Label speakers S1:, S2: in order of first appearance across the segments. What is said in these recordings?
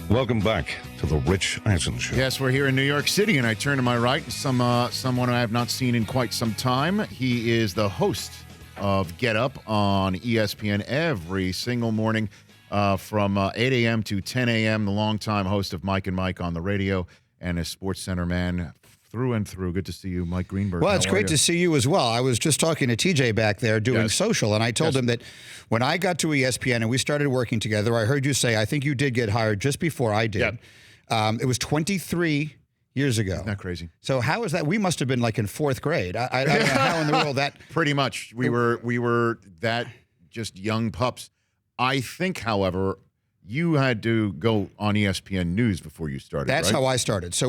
S1: Welcome back to the Rich Eisen Show.
S2: Yes, we're here in New York City, and I turn to my right, someone I have not seen in quite some time. He is the host of Get Up on ESPN every single morning from 8 a.m. to 10 a.m., the longtime host of Mike and Mike on the radio and a SportsCenter man through and through. Good to see you, Mike Greenberg.
S3: Well, it's great to see you as well. I was just talking to TJ back there doing social, and I told him that when I got to ESPN and we started working together, I heard you say, I think you did get hired just before I did. Yep. It was 23 years ago.
S2: Isn't that crazy?
S3: So how is that? We must have been like in fourth grade. I don't know how in the world that...
S2: Pretty much. We were that just young pups. I think, however... You had to go on ESPN News before you started.
S3: That's
S2: right?
S3: how I started. So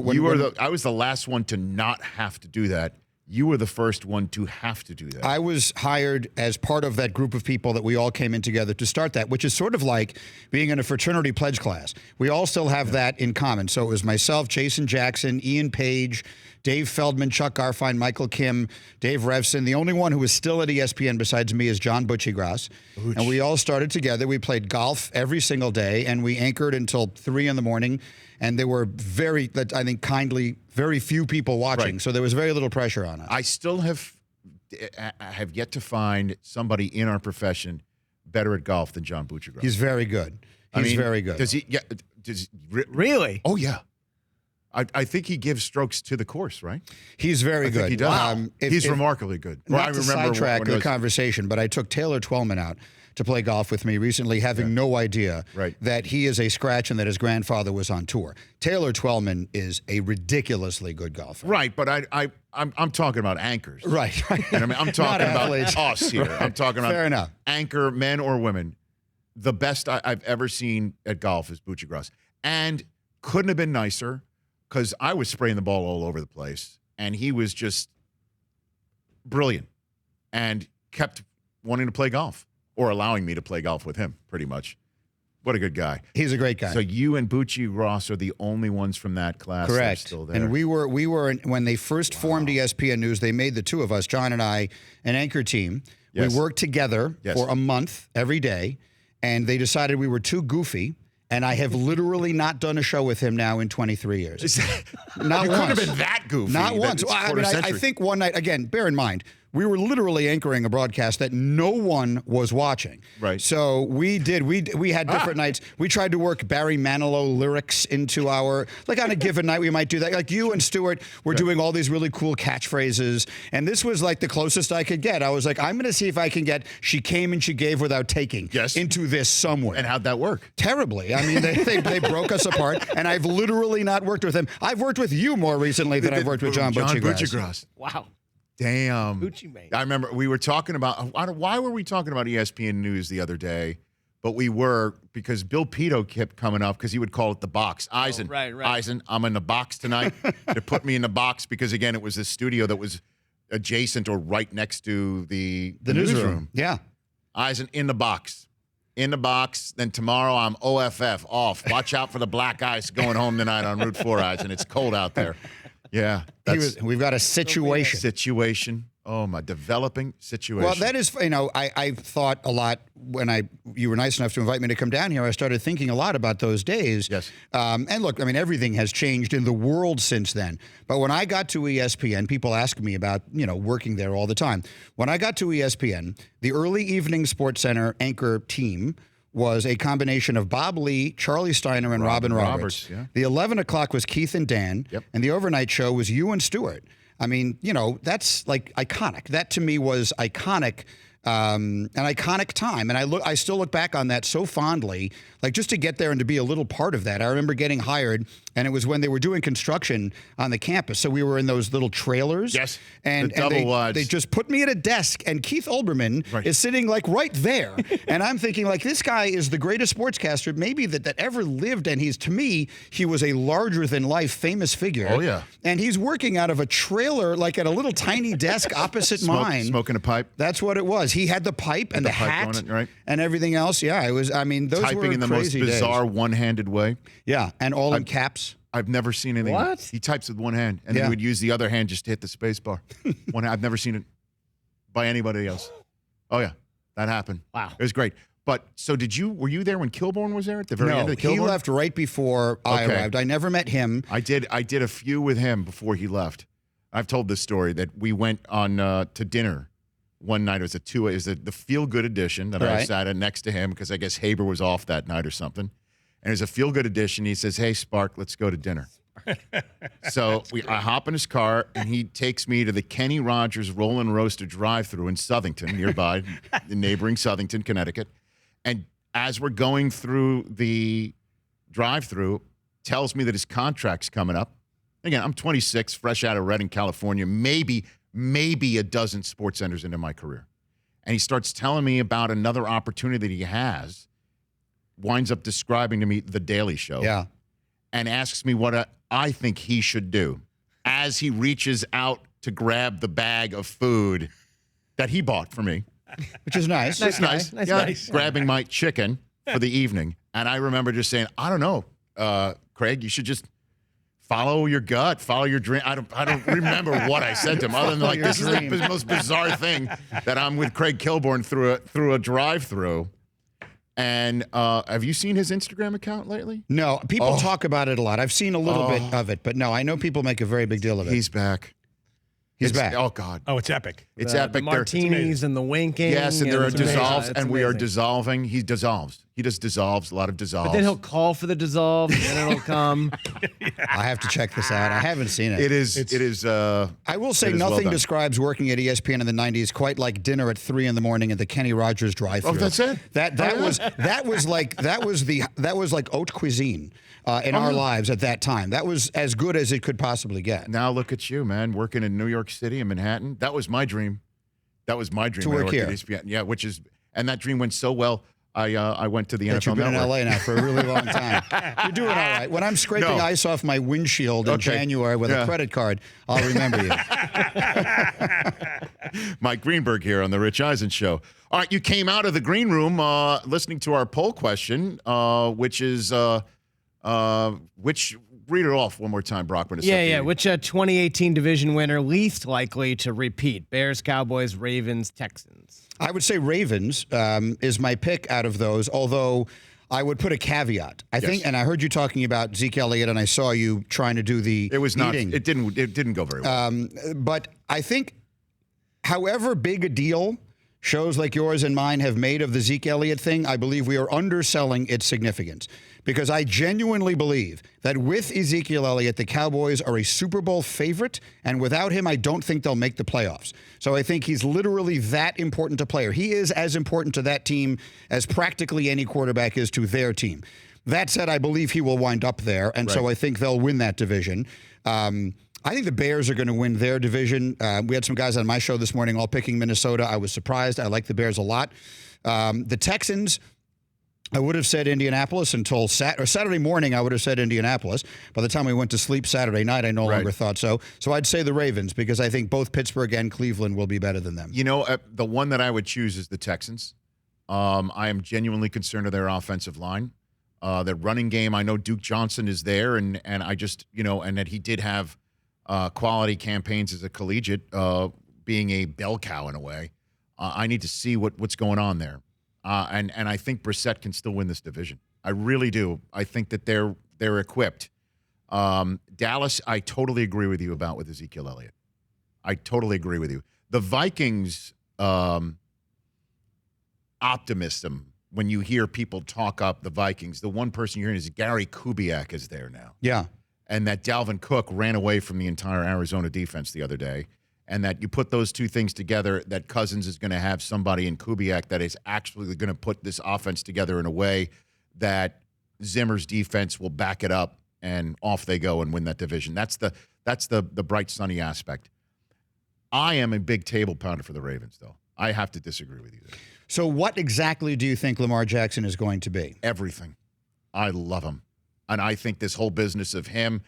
S2: I was the last one to not have to do that. You were the first one to have to do that.
S3: I was hired as part of that group of people that we all came in together to start that, which is sort of like being in a fraternity pledge class. We all still have that in common. So it was myself, Jason Jackson, Ian Page, Dave Feldman, Chuck Garfien, Michael Kim, Dave Revson. The only one who is still at ESPN besides me is John Butchie-Grass. And we all started together. We played golf every single day, and we anchored until 3 in the morning. And there were very few people watching. Right. So there was very little pressure on us.
S2: I still have yet to find somebody in our profession better at golf than John Butchie-Grass.
S3: He's very good. He's very good.
S2: Does he? Yeah.
S4: Really?
S2: Oh yeah. I think he gives strokes to the course, right?
S3: He's very good.
S2: He does. Wow. He's remarkably good.
S3: Not to sidetrack the conversation, but I took Taylor Twellman out to play golf with me recently, having no idea that he is a scratch and that his grandfather was on tour. Taylor Twellman is a ridiculously good golfer.
S2: Right, but I'm talking about anchors.
S3: Right.
S2: And I mean, I'm talking about us here.
S3: Right.
S2: I'm talking about
S3: Fair enough.
S2: Anchor, men or women. The best I've ever seen at golf is Butchie-Grass. And couldn't have been nicer, because I was spraying the ball all over the place, and he was just brilliant and kept wanting to play golf or allowing me to play golf with him, pretty much. What a good guy.
S3: He's a great guy.
S2: So you and Butchie-Grass are the only ones from that class that are still there.
S3: And we were when they first formed ESPN News, they made the two of us, John and I, an anchor team. We worked together for a month every day, and they decided we were too goofy. And I have literally not done a show with him now in 23 years. Not
S2: you
S3: once.
S2: could have been that goofy.
S3: Not once. Well, I think one night, again, bear in mind, we were literally anchoring a broadcast that no one was watching.
S2: Right.
S3: So we had different nights. We tried to work Barry Manilow lyrics into our, like on a given night we might do that. Like you and Stewart were doing all these really cool catchphrases. And this was like the closest I could get. I was like, I'm going to see if I can get "she came and she gave without taking" into this somewhere.
S2: And how'd that work?
S3: Terribly. I mean, they broke us apart. And I've literally not worked with him. I've worked with you more recently than I've worked with John Butchie-Grass.
S4: Wow.
S2: Damn.
S4: Gucci mate.
S2: I remember we were talking about, why were we talking about ESPN News the other day? But we were, because Bill Pito kept coming up because he would call it the box. Eisen,
S4: right.
S2: Eisen, I'm in the box tonight. To put me in the box because, again, it was this studio that was adjacent or right next to the newsroom.
S3: Yeah.
S2: Eisen, in the box. In the box. Then tomorrow I'm OFF, off. Watch out for the black ice going home tonight on Route 4, Eisen. It's cold out there. Yeah.
S3: We've got a situation.
S2: Oh, my developing situation.
S3: Well, that is, I thought a lot when you were nice enough to invite me to come down here. I started thinking a lot about those days.
S2: Yes.
S3: And look, I mean, everything has changed in the world since then. But when I got to ESPN, people ask me about, working there all the time. When I got to ESPN, the early evening SportsCenter anchor team was a combination of Bob Lee, Charlie Steiner, and Robin Roberts. The 11 o'clock was Keith and Dan, and the overnight show was you and Stewart. I mean, that's like iconic. That to me was iconic, an iconic time. And I still look back on that so fondly, like just to get there and to be a little part of that. I remember getting hired, and it was when they were doing construction on the campus. So we were in those little trailers.
S2: Yes,
S3: and they just put me at a desk, and Keith Olbermann is sitting like right there. And I'm thinking like, this guy is the greatest sportscaster maybe that ever lived. And to me, he was a larger than life famous figure.
S2: Oh yeah.
S3: And he's working out of a trailer, like at a little tiny desk opposite mine.
S2: Smoking a pipe.
S3: That's what it was. He had the pipe and the hat and everything else. Yeah, it was. I mean, those
S2: typing
S3: were
S2: in the most bizarre one-handed way.
S3: Yeah, and all in caps.
S2: I've never seen anything.
S4: What?
S2: He types with one hand, and then he would use the other hand just to hit the space bar. I've never seen it by anybody else. Oh yeah, that happened.
S4: Wow,
S2: it was great. But so were you there when Kilborn was there at the very end
S3: No,
S2: of the
S3: he
S2: Kilborn?
S3: left right before I
S2: Okay.
S3: arrived. I never met him.
S2: I did a few with him before he left. I've told this story that we went on to dinner one night. It was the feel good edition that I
S3: Right.
S2: sat next to him because I guess Haber was off that night or something. And it was a feel good edition. He says, "Hey, Spark, let's go to dinner." So I hop in his car and he takes me to the Kenny Rogers Roll and Roaster drive-thru in Southington, nearby, in neighboring Southington, Connecticut. And as we're going through the drive-thru, tells me that his contract's coming up. Again, I'm 26, fresh out of Redding, California, maybe a dozen sports centers into my career. And he starts telling me about another opportunity that he has, winds up describing to me The Daily Show,
S3: Yeah.
S2: and asks me what I think he should do as he reaches out to grab the bag of food that he bought for me.
S3: Which is nice.
S2: It's nice.
S4: Nice,
S2: Yeah,
S4: nice.
S2: grabbing my chicken for the evening. And I remember just saying, I don't know, Craig, you should just follow your gut, follow your dream. I don't remember what I said to him other than like, this is the most bizarre thing that I'm with Craig Kilborn through a drive-through. And have you seen his Instagram account lately?
S3: No, people talk about it a lot. I've seen a little bit of it, but no, I know people make a very big deal of it.
S2: He's back.
S3: He's back.
S2: Oh, God.
S5: Oh, it's epic.
S2: It's
S4: The
S2: epic.
S4: martinis and the winking.
S2: Yes, and there are
S4: it's amazing.
S2: dissolves,
S4: It's
S2: and we are
S4: amazing.
S2: dissolving. He dissolves. He just dissolves, a lot of dissolves.
S4: But then he'll call for the dissolve, and then it'll come.
S3: I have to check this out. I haven't seen it.
S2: It is.
S3: I will say
S2: it is well
S3: nothing
S2: done.
S3: describes working at ESPN in the 90s quite like dinner at 3 in the morning at the Kenny Rogers drive-thru.
S2: Oh, that's it?
S3: That was like haute cuisine in our lives at that time. That was as good as it could possibly get.
S2: Now look at you, man, working in New York City and Manhattan. That was my dream. That was my dream.
S3: To
S2: when I
S3: work
S2: worked at
S3: here.
S2: ESPN. Yeah, and that dream went so well. I went to the
S3: That
S2: NFL
S3: you've been
S2: Network.
S3: in LA now for a really long time. You're doing all right. When I'm scraping
S2: No.
S3: ice off my windshield in
S2: Okay.
S3: January with a credit card, I'll remember you.
S2: Mike Greenberg here on the Rich Eisen Show. All right, you came out of the green room listening to our poll question, which is read it off one more time, Brockman.
S4: Yeah. Which 2018 division winner least likely to repeat? Bears, Cowboys, Ravens, Texans.
S3: I would say Ravens is my pick out of those, although I would put a caveat. I think, and I heard you talking about Zeke Elliott, and I saw you trying to do the
S2: It was not.
S3: eating.
S2: It didn't go very well.
S3: But I think, however big a deal shows like yours and mine have made of the Zeke Elliott thing, I believe we are underselling its significance. Because I genuinely believe that with Ezekiel Elliott, the Cowboys are a Super Bowl favorite, and without him, I don't think they'll make the playoffs. So I think he's literally that important a player. He is as important to that team as practically any quarterback is to their team. That said, I believe he will wind up there, and so I think they'll win that division. I think the Bears are going to win their division. We had some guys on my show this morning all picking Minnesota. I was surprised. I like the Bears a lot. The Texans, I would have said Indianapolis until Saturday morning. I would have said Indianapolis. By the time we went to sleep Saturday night, I no longer thought so. So I'd say the Ravens because I think both Pittsburgh and Cleveland will be better than them.
S2: You know, the one that I would choose is the Texans. I am genuinely concerned of their offensive line. Their running game, I know Duke Johnson is there, and I just, and that he did have quality campaigns as a collegiate, being a bell cow in a way. I need to see what's going on there. And I think Brissett can still win this division. I really do. I think that they're equipped. Dallas, I totally agree with you about with Ezekiel Elliott. I totally agree with you. The Vikings optimism, when you hear people talk up the Vikings, the one person you're hearing is Gary Kubiak is there now.
S3: Yeah.
S2: And that Dalvin Cook ran away from the entire Arizona defense the other day. And that you put those two things together, that Cousins is going to have somebody in Kubiak that is actually going to put this offense together in a way that Zimmer's defense will back it up, and off they go and win that division. That's the bright, sunny aspect. I am a big table pounder for the Ravens, though. I have to disagree with you there.
S3: So what exactly do you think Lamar Jackson is going to be?
S2: Everything. I love him. And I think this whole business of him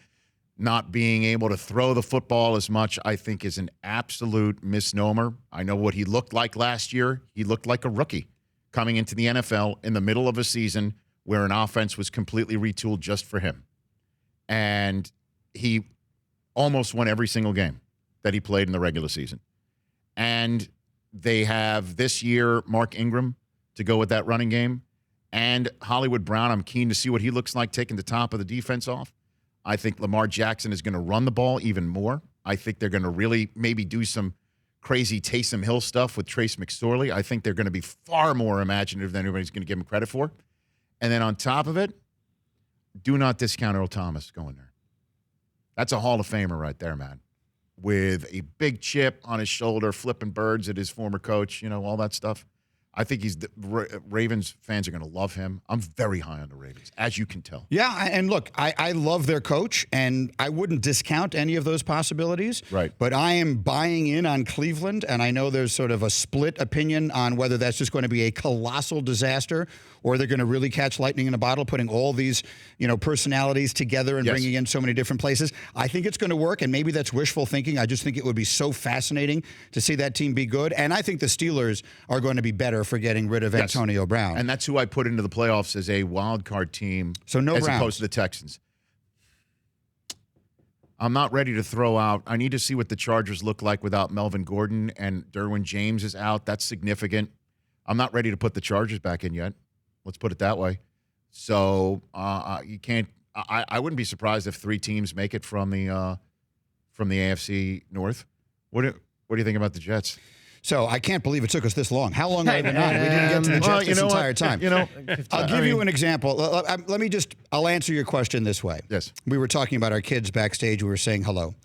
S2: not being able to throw the football as much, I think, is an absolute misnomer. I know what he looked like last year. He looked like a rookie coming into the NFL in the middle of a season where an offense was completely retooled just for him. And he almost won every single game that he played in the regular season. And they have this year Mark Ingram, to go with that running game. And Hollywood Brown, I'm keen to see what he looks like taking the top of the defense off. I think Lamar Jackson is going to run the ball even more. I think they're going to really maybe do some crazy Taysom Hill stuff with Trace McSorley. I think they're going to be far more imaginative than anybody's going to give him credit for. And then on top of it, do not discount Earl Thomas going there. That's a Hall of Famer right there, man. With a big chip on his shoulder, flipping birds at his former coach, all that stuff. I think Ravens fans are going to love him. I'm very high on the Ravens, as you can tell.
S3: Yeah, and look, I love their coach, and I wouldn't discount any of those possibilities.
S2: Right.
S3: But I am buying in on Cleveland, and I know there's sort of a split opinion on whether that's just going to be a colossal disaster or they're going to really catch lightning in a bottle, putting all these, personalities together and bringing in so many different places. I think it's going to work, and maybe that's wishful thinking. I just think it would be so fascinating to see that team be good, and I think the Steelers are going to be better for getting rid of Antonio Brown.
S2: And that's who I put into the playoffs as a wild card team.
S3: So no
S2: as
S3: Browns.
S2: Opposed to the Texans. I'm not ready to throw out. I need to see what the Chargers look like without Melvin Gordon, and Derwin James is out. That's significant. I'm not ready to put the Chargers back in yet. Let's put it that way. So you can't. I wouldn't be surprised if 3 teams make it from the AFC North. What do you think about the Jets?
S3: So I can't believe it took us this long. How long have we been on? We didn't get to the Jets this entire time. I'll give you an example. I'll answer your question this way.
S2: Yes.
S3: We were talking about our kids backstage. We were saying hello.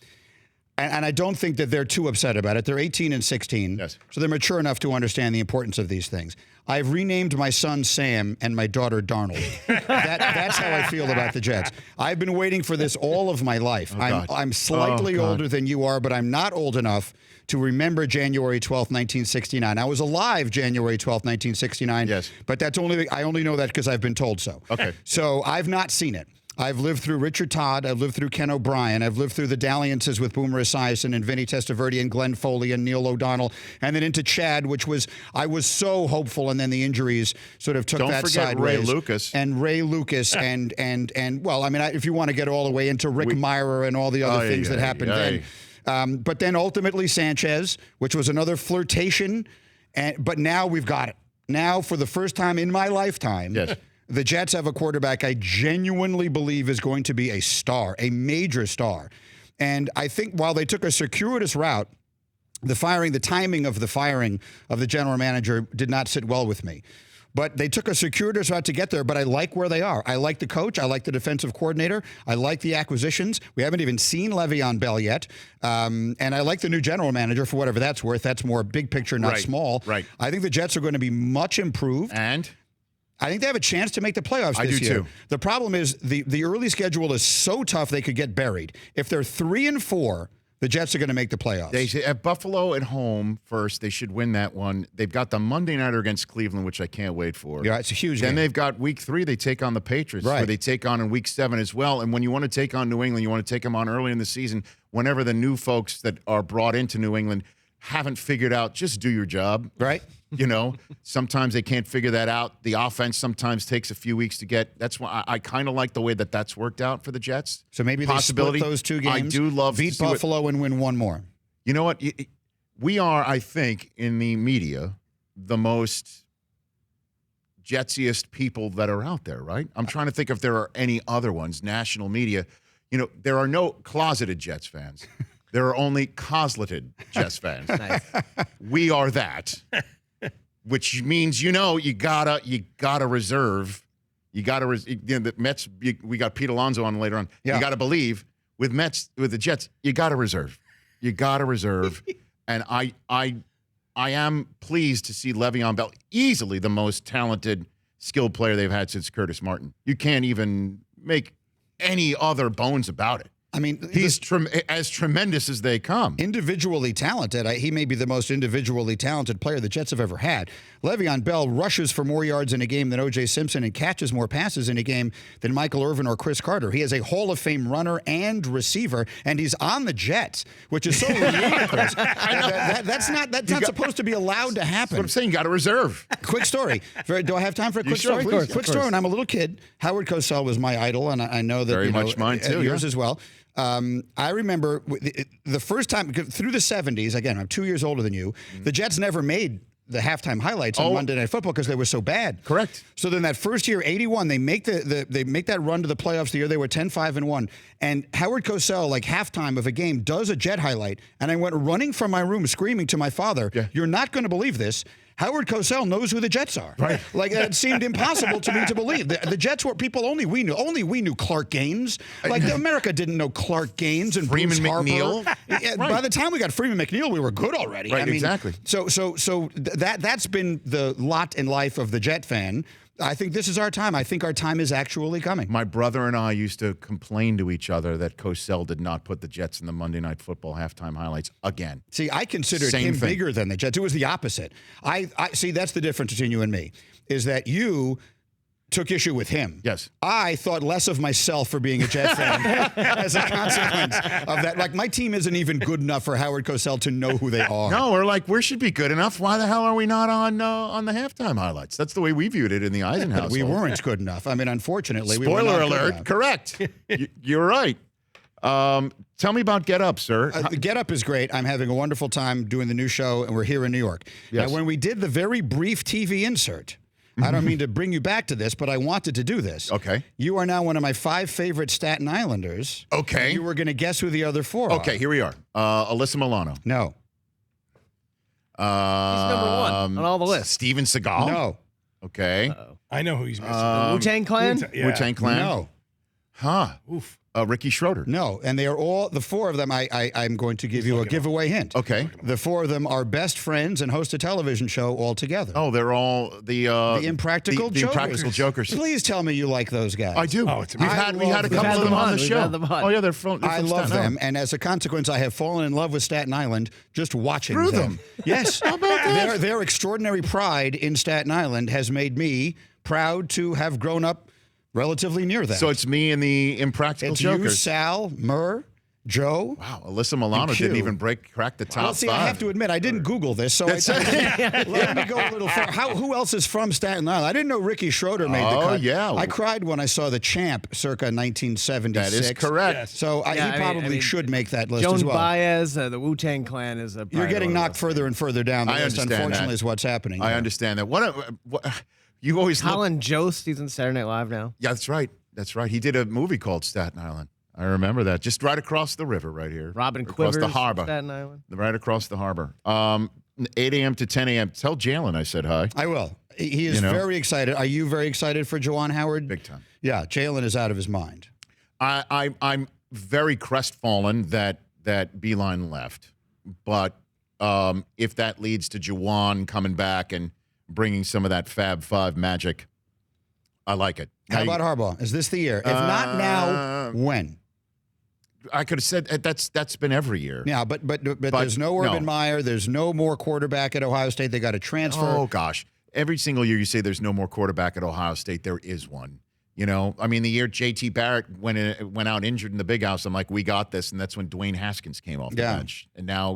S3: And I don't think that they're too upset about it. They're 18 and 16.
S2: Yes.
S3: So they're mature enough to understand the importance of these things. I've renamed my son Sam and my daughter Darnold. That's how I feel about the Jets. I've been waiting for this all of my life. I'm slightly older than you are, but I'm not old enough to remember January 12th, 1969. I was alive January 12th, 1969.
S2: Yes.
S3: But I only know that because I've been told so.
S2: Okay.
S3: So I've not seen it. I've lived through Richard Todd. I've lived through Ken O'Brien. I've lived through the dalliances with Boomer Esiason and Vinny Testaverde and Glenn Foley and Neil O'Donnell, and then into Chad, I was so hopeful, and then the injuries sort of took that sideways.
S2: Don't forget Ray Lucas.
S3: And Ray Lucas and well, I mean, if you want to get all the way into Rick Meirer and all the other things that happened then. But then ultimately Sanchez, which was another flirtation, but now we've got it. Now, for the first time in my lifetime,
S2: yes.
S3: The Jets have a quarterback I genuinely believe is going to be a star, a major star. And I think while they took a circuitous route, the timing of the firing of the general manager did not sit well with me. But they took a circuitous route to get there, but I like where they are. I like the coach. I like the defensive coordinator. I like the acquisitions. We haven't even seen Le'Veon Bell yet. And I like the new general manager for whatever that's worth. That's more big picture, not small.
S2: Right.
S3: I think the Jets are going to be much improved.
S2: And
S3: I think they have a chance to make the playoffs this year.
S2: Too.
S3: The problem is the early schedule is so tough they could get buried. If they're 3-4, the Jets are going to make the playoffs.
S2: They at Buffalo at home first. They should win that one. They've got the Monday nighter against Cleveland, which I can't wait for.
S3: Yeah, it's a huge
S2: Then
S3: game.
S2: they've got week 3. They take on the Patriots,
S3: right.
S2: where they take on in week 7 as well. And when you want to take on New England, you want to take them on early in the season. Whenever the new folks that are brought into New England haven't figured out, just do your job.
S3: Right.
S2: Sometimes they can't figure that out. The offense sometimes takes a few weeks to get. That's why I kind of like the way that's worked out for the Jets.
S3: So maybe they split those 2 games.
S2: I do love
S3: beat Buffalo and win one more.
S2: You know what? We are, I think, in the media, the most Jetsiest people that are out there, right? I'm trying to think if there are any other ones, national media. There are no closeted Jets fans. There are only cosleted Jets fans.
S4: Nice.
S2: We are that. Which means you gotta reserve. The Mets. We got Pete Alonso on later on.
S3: Yeah.
S2: You gotta believe with the Jets. You gotta reserve. And I am pleased to see Le'Veon Bell, easily the most talented, skilled player they've had since Curtis Martin. You can't even make any other bones about it.
S3: I mean,
S2: he's as tremendous as they come.
S3: Individually talented. He may be the most individually talented player the Jets have ever had. Le'Veon Bell rushes for more yards in a game than O.J. Simpson and catches more passes in a game than Michael Irvin or Chris Carter. He is a Hall of Fame runner and receiver, and he's on the Jets, which is so ludicrous. That's not supposed to be allowed to happen.
S2: That's what I'm saying. You got to reserve.
S3: Quick story. Do I have time for a quick
S2: sure,
S3: story?
S2: please.
S3: Quick story. When I'm a little kid, Howard Cosell was my idol, and I know that
S2: very much mine too.
S3: Yours as well. I remember the first time through the 70s, again, I'm 2 years older than you, the Jets never made the halftime highlights on Monday Night Football because they were so bad.
S2: Correct.
S3: So then that first year, 81, they make they make that run to the playoffs the year they were 10-5-1. And Howard Cosell, like halftime of a game, does a Jet highlight. And I went running from my room screaming to my father, "You're not going to believe this. Howard Cosell knows who the Jets are."
S2: Right.
S3: Like, it seemed impossible to me to believe. The Jets were people only we knew. Only we knew Clark Gaines. Like, America didn't know Clark Gaines and
S2: Freeman
S3: Bruce Harper.
S2: McNeil.
S3: Yeah, by the time we got Freeman McNeil, we were good already.
S2: Right,
S3: I mean,
S2: exactly.
S3: So that's been the lot in life of the Jet fan. I think this is our time. I think our time is actually coming.
S2: My brother and I used to complain to each other that Cosell did not put the Jets in the Monday Night Football halftime highlights again.
S3: See, I considered
S2: Same
S3: him
S2: thing.
S3: bigger than the Jets. It was the opposite. I see, that's the difference between you and me, is that you took issue with him.
S2: Yes.
S3: I thought less of myself for being a Jet fan as a consequence of that. Like, my team isn't even good enough for Howard Cosell to know who they are.
S2: No, we're like, we should be good enough. Why the hell are we not on the halftime highlights? That's the way we viewed it in the Eisen household.
S3: We weren't good enough. I mean, unfortunately, we were
S2: Spoiler
S3: not good
S2: alert.
S3: enough.
S2: Correct. You're right. Tell me about Get Up, sir.
S3: Get Up is great. I'm having a wonderful time doing the new show, and we're here in New York.
S2: Yes.
S3: Now, when we did the very brief TV insert, I don't mean to bring you back to this, but I wanted to do this.
S2: Okay.
S3: You are now one of my 5 favorite Staten Islanders.
S2: Okay.
S3: You were going to guess who the other 4 are.
S2: Okay, here we are. Alyssa Milano.
S3: No.
S4: He's number 1 on all the lists.
S2: Steven Seagal.
S3: No.
S2: Okay.
S5: I know who he's missing.
S4: The Wu-Tang Clan?
S2: Wu-Tang Clan.
S3: No.
S2: Huh.
S5: Oof.
S2: Ricky Schroeder.
S3: No. And they are all, the 4 of them, I'm going to give you a giveaway hint.
S2: Okay.
S3: The 4 of them are best friends and host a television show all together.
S2: Oh, they're all the
S3: Impractical
S2: the
S3: Jokers.
S2: Impractical Jokers.
S3: Please tell me you like those guys.
S2: I do.
S5: Oh, it's
S2: we
S5: amazing.
S2: had a
S3: We've
S2: couple
S3: had
S2: of them on the
S4: We've
S2: show.
S4: had them on.
S2: Oh yeah, they're from
S3: I love
S2: Staten
S3: them,
S2: Island.
S3: and as a consequence, I have fallen in love with Staten Island just watching
S2: Through
S3: them.
S2: them?
S3: Yes.
S2: How about that?
S3: Their extraordinary pride in Staten Island has made me proud to have grown up relatively near them.
S2: So it's me and the Impractical
S3: it's you,
S2: Jokers.
S3: Sal, Murr, Joe.
S2: Wow, Alyssa Milano
S3: And Q.
S2: didn't even crack the top
S3: Well, see,
S2: 5.
S3: I have to admit, I didn't Google this, so let me go a little far. Who else is from Staten Island? I didn't know Ricky Schroeder made the
S2: Oh,
S3: cut.
S2: yeah.
S3: I cried when I saw The Champ circa 1976.
S2: That is correct.
S5: Yes.
S3: So he probably should make that list
S4: Joan
S3: as well.
S4: Baez, the Wu-Tang Clan is a.
S3: You're getting knocked further and further down the
S2: I
S3: list,
S2: understand
S3: unfortunately,
S2: that.
S3: is what's happening.
S2: I
S3: here.
S2: understand that. What you always look.
S4: Colin Jost, he's on Saturday Night Live now.
S2: Yeah, that's right. That's right. He did a movie called Staten Island. I remember that. Just right across the river, right here.
S4: Robin
S2: across
S4: Quivers,
S2: the harbor.
S4: Staten Island.
S2: Right across the harbor. 8 a.m. to 10 a.m. Tell Jalen I said hi.
S3: I will. He is very excited. Are you very excited for Juwan Howard?
S2: Big time.
S3: Yeah, Jalen is out of his mind.
S2: I'm very crestfallen that Beeline left, but if that leads to Juwan coming back and bringing some of that Fab Five magic, I like it.
S3: How
S2: Now,
S3: about Harbaugh? Is this the year? If not now, when?
S2: I could have said that's been every year.
S3: Yeah, but there's no Urban Meyer. There's no more quarterback at Ohio State. They got to transfer.
S2: Oh gosh, every single year you say there's no more quarterback at Ohio State. There is one. You know, I mean, the year J.T. Barrett went out injured in the Big House, I'm like, we got this, and that's when Dwayne Haskins came off the bench, and now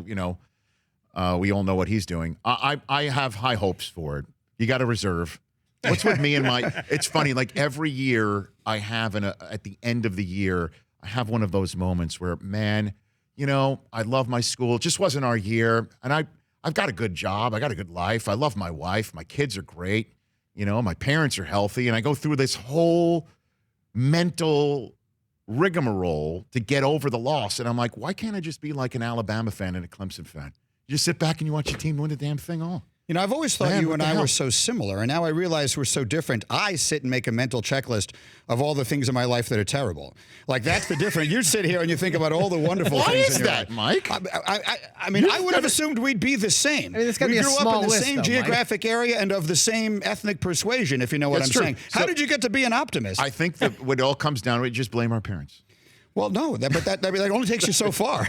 S2: we all know what he's doing. I have high hopes for it. You got to reserve. What's with me and my? It's funny. Like every year, I have at the end of the year, I have one of those moments where, man, I love my school. It just wasn't our year, and I've got a good job. I got a good life. I love my wife. My kids are great. My parents are healthy, and I go through this whole mental rigmarole to get over the loss. And I'm like, why can't I just be like an Alabama fan and a Clemson fan? You just sit back and you watch your team win the damn thing all.
S3: I've always thought
S2: Man,
S3: you
S2: what
S3: and
S2: the
S3: I
S2: hell?
S3: were so similar, and now I realize we're so different. I sit and make a mental checklist of all the things in my life that are terrible. Like, that's the difference. You sit here and you think about all the wonderful
S2: Why
S3: things
S2: is
S3: in your
S2: that,
S3: life.
S2: Mike?
S3: I mean, I would have assumed we'd be the same.
S4: I mean, it's gotta
S3: we
S4: be a
S3: grew
S4: small
S3: up in the
S4: list,
S3: same
S4: though, Mike.
S3: geographic area and of the same ethnic persuasion, if you know what
S2: That's
S3: I'm
S2: true.
S3: saying. How
S2: So-
S3: did you get to be an optimist?
S2: I think that what it all comes down to, we just blame our parents.
S3: Well, no, that only takes you so far.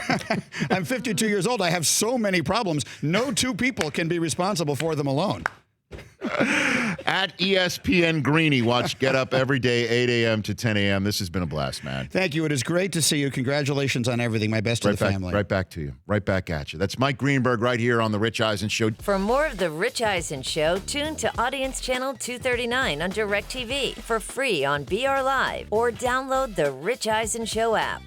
S3: I'm 52 years old. I have so many problems. No two people can be responsible for them alone.
S2: At ESPN Greeny, watch Get Up every day, 8 a.m. to 10 a.m. This has been a blast, man.
S3: Thank you. It is great to see you. Congratulations on everything. My best to the family.
S2: Right back to you. Right back at you. That's Mike Greenberg right here on The Rich Eisen Show.
S6: For more of The Rich Eisen Show, tune to Audience Channel 239 on DirecTV for free on BR Live or download the Rich Eisen Show app.